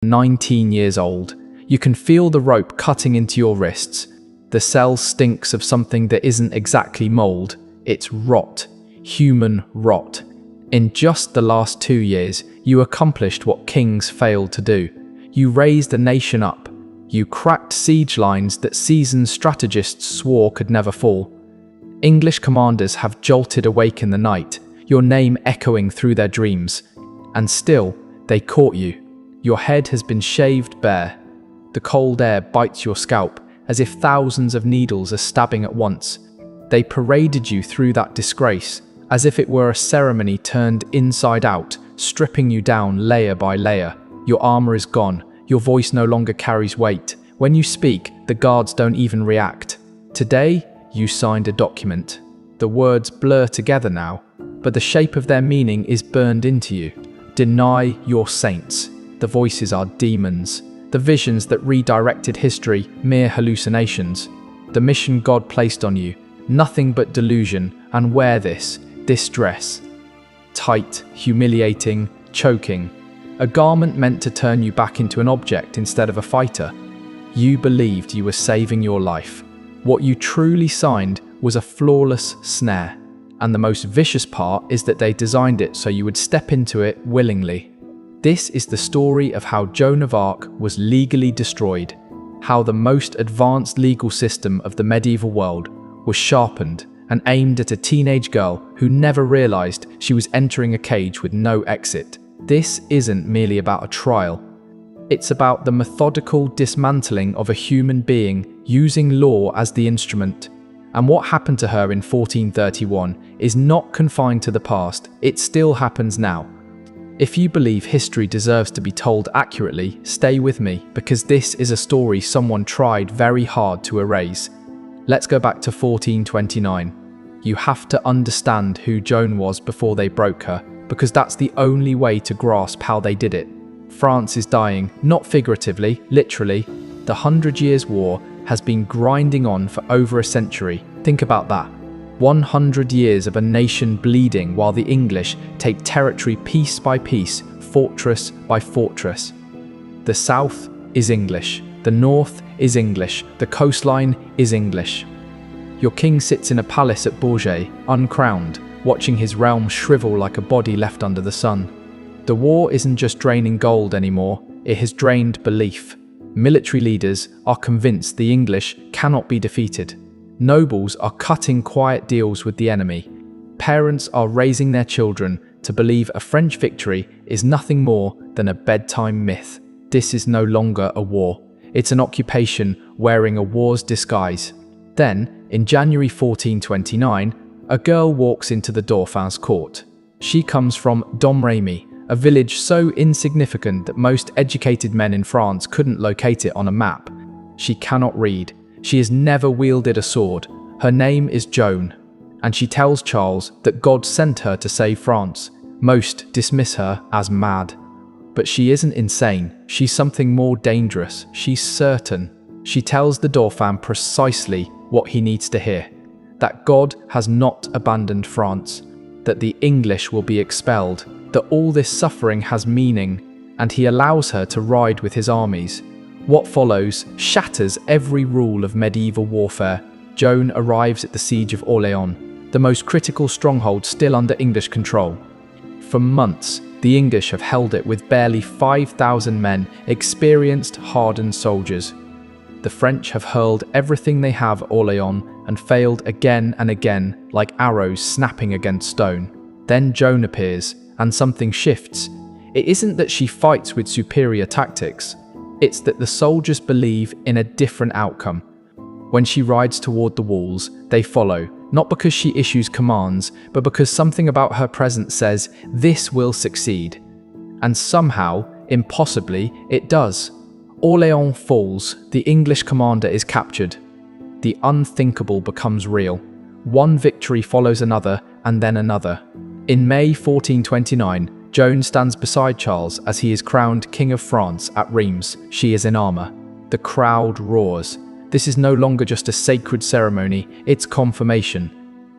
19 years old. You can feel the rope cutting into your wrists. The cell stinks of something that isn't exactly mold, it's rot. Human rot. In just the last 2 years, you accomplished what kings failed to do. You raised a nation up. You cracked siege lines that seasoned strategists swore could never fall. English commanders have jolted awake in the night, your name echoing through their dreams. And still, they caught you. Your head has been shaved bare. The cold air bites your scalp, as if thousands of needles are stabbing at once. They paraded you through that disgrace, as if it were a ceremony turned inside out, stripping you down layer by layer. Your armor is gone. Your voice no longer carries weight. When you speak, the guards don't even react. Today, you signed a document. The words blur together now, but the shape of their meaning is burned into you. Deny your saints. The voices are demons. The visions that redirected history, mere hallucinations. The mission God placed on you, nothing but delusion, and wear this dress. Tight, humiliating, choking. A garment meant to turn you back into an object instead of a fighter. You believed you were saving your life. What you truly signed was a flawless snare. And the most vicious part is that they designed it so you would step into it willingly. This is the story of how Joan of Arc was legally destroyed, how the most advanced legal system of the medieval world was sharpened and aimed at a teenage girl who never realized she was entering a cage with no exit. This isn't merely about a trial. It's about the methodical dismantling of a human being using law as the instrument. And what happened to her in 1431 is not confined to the past, it still happens now. If you believe history deserves to be told accurately, stay with me, because this is a story someone tried very hard to erase. Let's go back to 1429. You have to understand who Joan was before they broke her, because that's the only way to grasp how they did it. France is dying, not figuratively, literally. The 100 Years' War has been grinding on for over a century. Think about that. 100 years of a nation bleeding while the English take territory piece by piece, fortress by fortress. The south is English, the north is English, the coastline is English. Your king sits in a palace at Bourges, uncrowned, watching his realm shrivel like a body left under the sun. The war isn't just draining gold anymore, it has drained belief. Military leaders are convinced the English cannot be defeated. Nobles are cutting quiet deals with the enemy. Parents are raising their children to believe a French victory is nothing more than a bedtime myth. This is no longer a war. It's an occupation wearing a war's disguise. Then, in January 1429, a girl walks into the Dauphin's court. She comes from Domremy, a village so insignificant that most educated men in France couldn't locate it on a map. She cannot read. She has never wielded a sword. Her name is Joan, and she tells Charles that God sent her to save France. Most dismiss her as mad. But she isn't insane. She's something more dangerous. She's certain. She tells the Dauphin precisely what he needs to hear. That God has not abandoned France. That the English will be expelled. That all this suffering has meaning, and he allows her to ride with his armies. What follows shatters every rule of medieval warfare. Joan arrives at the siege of Orléans, the most critical stronghold still under English control. For months, the English have held it with barely 5,000 men, experienced, hardened soldiers. The French have hurled everything they have at Orléans and failed again and again, like arrows snapping against stone. Then Joan appears, and something shifts. It isn't that she fights with superior tactics. It's that the soldiers believe in a different outcome. When she rides toward the walls, they follow, not because she issues commands, but because something about her presence says, this will succeed. And somehow, impossibly, it does. Orléans falls, the English commander is captured. The unthinkable becomes real. One victory follows another, and then another. In May 1429, Joan stands beside Charles as he is crowned King of France at Reims. She is in armor. The crowd roars. This is no longer just a sacred ceremony, it's confirmation.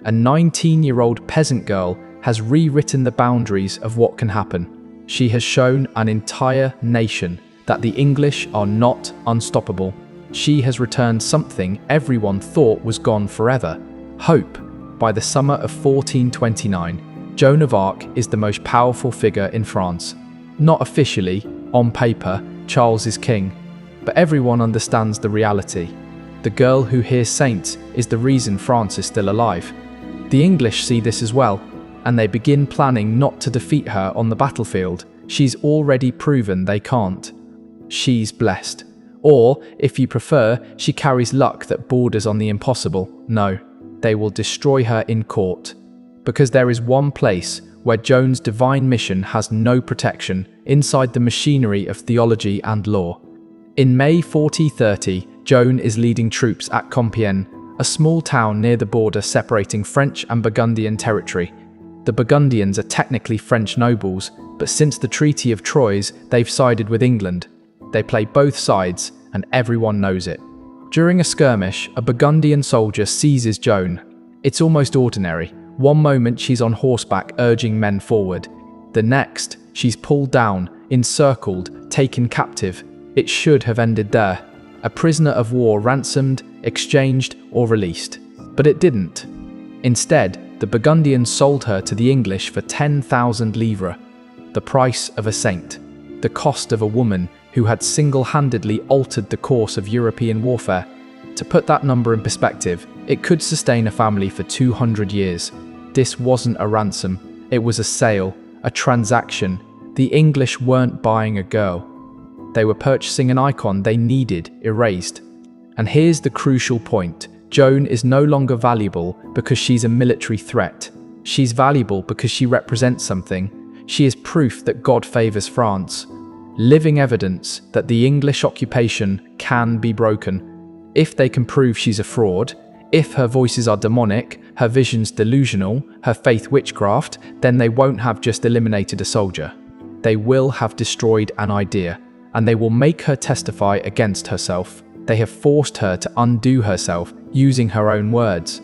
A 19-year-old peasant girl has rewritten the boundaries of what can happen. She has shown an entire nation that the English are not unstoppable. She has returned something everyone thought was gone forever: hope. By the summer of 1429, Joan of Arc is the most powerful figure in France. Not officially, on paper, Charles is king, but everyone understands the reality. The girl who hears saints is the reason France is still alive. The English see this as well, and they begin planning not to defeat her on the battlefield. She's already proven they can't. She's blessed. Or, if you prefer, she carries luck that borders on the impossible. No, they will destroy her in court. Because there is one place where Joan's divine mission has no protection: inside the machinery of theology and law. In May 1430, Joan is leading troops at Compiègne, a small town near the border separating French and Burgundian territory. The Burgundians are technically French nobles, but since the Treaty of Troyes, they've sided with England. They play both sides, and everyone knows it. During a skirmish, a Burgundian soldier seizes Joan. It's almost ordinary. One moment she's on horseback urging men forward. The next, she's pulled down, encircled, taken captive. It should have ended there. A prisoner of war ransomed, exchanged, or released. But it didn't. Instead, the Burgundians sold her to the English for 10,000 livres, the price of a saint, the cost of a woman who had single-handedly altered the course of European warfare. To put that number in perspective, it could sustain a family for 200 years. This wasn't a ransom, it was a sale, a transaction. The English weren't buying a girl. They were purchasing an icon they needed erased. And here's the crucial point: Joan is no longer valuable because she's a military threat. She's valuable because she represents something. She is proof that God favors France. Living evidence that the English occupation can be broken. If they can prove she's a fraud, if her voices are demonic, her visions delusional, her faith witchcraft, then they won't have just eliminated a soldier. They will have destroyed an idea, and they will make her testify against herself. They have forced her to undo herself, using her own words.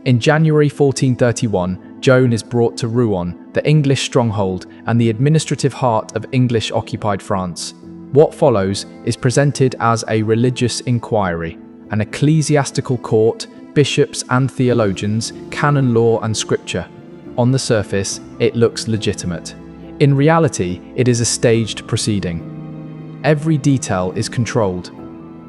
In January 1431, Joan is brought to Rouen, the English stronghold and the administrative heart of English-occupied France. What follows is presented as a religious inquiry, an ecclesiastical court, bishops and theologians, canon law and scripture. On the surface, it looks legitimate. In reality, it is a staged proceeding. Every detail is controlled.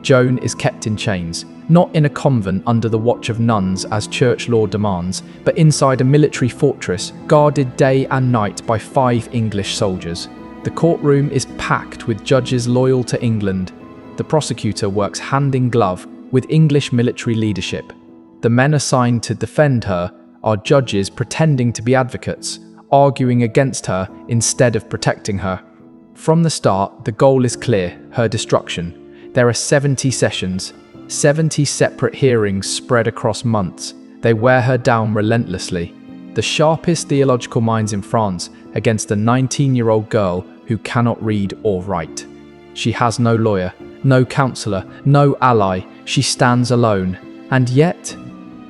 Joan is kept in chains, not in a convent under the watch of nuns as church law demands, but inside a military fortress guarded day and night by 5 English soldiers. The courtroom is packed with judges loyal to England. The prosecutor works hand in glove with English military leadership. The men assigned to defend her are judges pretending to be advocates, arguing against her instead of protecting her. From the start, the goal is clear: her destruction. There are 70 sessions, 70 separate hearings spread across months. They wear her down relentlessly. The sharpest theological minds in France against a 19-year-old girl who cannot read or write. She has no lawyer, no counselor, no ally. She stands alone. And yet,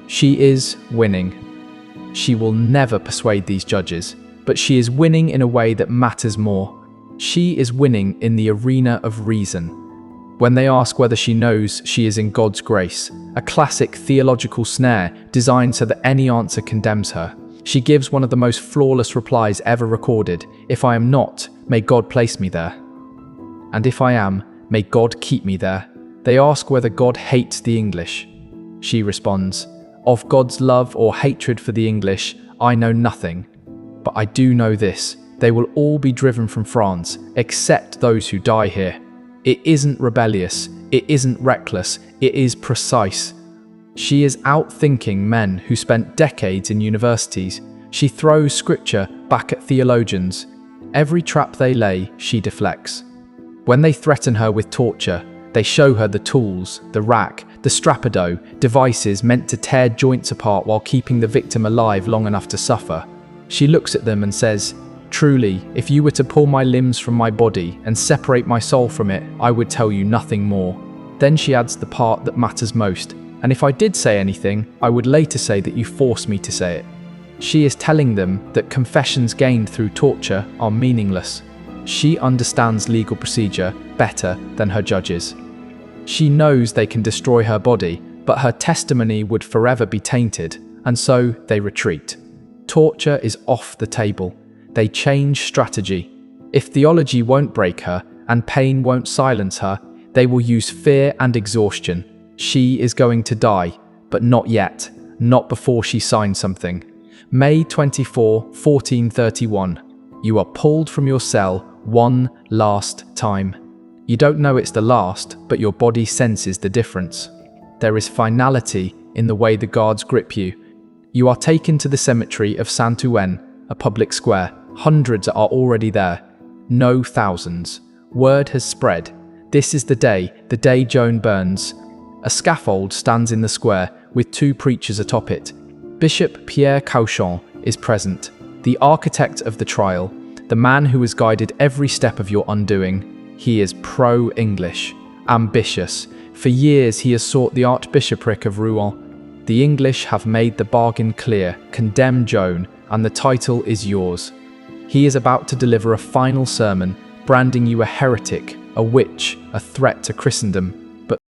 she is winning. She will never persuade these judges, but she is winning in a way that matters more. She is winning in the arena of reason. When they ask whether she knows she is in God's grace, a classic theological snare designed so that any answer condemns her, she gives one of the most flawless replies ever recorded: "If I am not, may God place me there. And if I am, may God keep me there." They ask whether God hates the English. She responds, "Of God's love or hatred for the English, I know nothing. But I do know this: they will all be driven from France, except those who die here." It isn't rebellious, it isn't reckless, it is precise. She is outthinking men who spent decades in universities. She throws scripture back at theologians. Every trap they lay, she deflects. When they threaten her with torture, they show her the tools, the rack, the strappado, devices meant to tear joints apart while keeping the victim alive long enough to suffer. She looks at them and says, "Truly, if you were to pull my limbs from my body and separate my soul from it, I would tell you nothing more." Then she adds the part that matters most: "And if I did say anything, I would later say that you forced me to say it." She is telling them that confessions gained through torture are meaningless. She understands legal procedure better than her judges. She knows they can destroy her body, but her testimony would forever be tainted, and so they retreat. Torture is off the table. They change strategy. If theology won't break her, and pain won't silence her, they will use fear and exhaustion. She is going to die, but not yet, not before she signs something. May 24, 1431. You are pulled from your cell one last time. You don't know it's the last, but your body senses the difference. There is finality in the way the guards grip you. You are taken to the cemetery of Saint-Ouen, a public square. Hundreds are already there. No thousands. Word has spread. This is the day Joan burns. A scaffold stands in the square with two preachers atop it. Bishop Pierre Cauchon is present, the architect of the trial, the man who has guided every step of your undoing. He is pro-English, ambitious. For years he has sought the Archbishopric of Rouen. The English have made the bargain clear, condemn Joan, and the title is yours. He is about to deliver a final sermon, branding you a heretic, a witch, a threat to Christendom.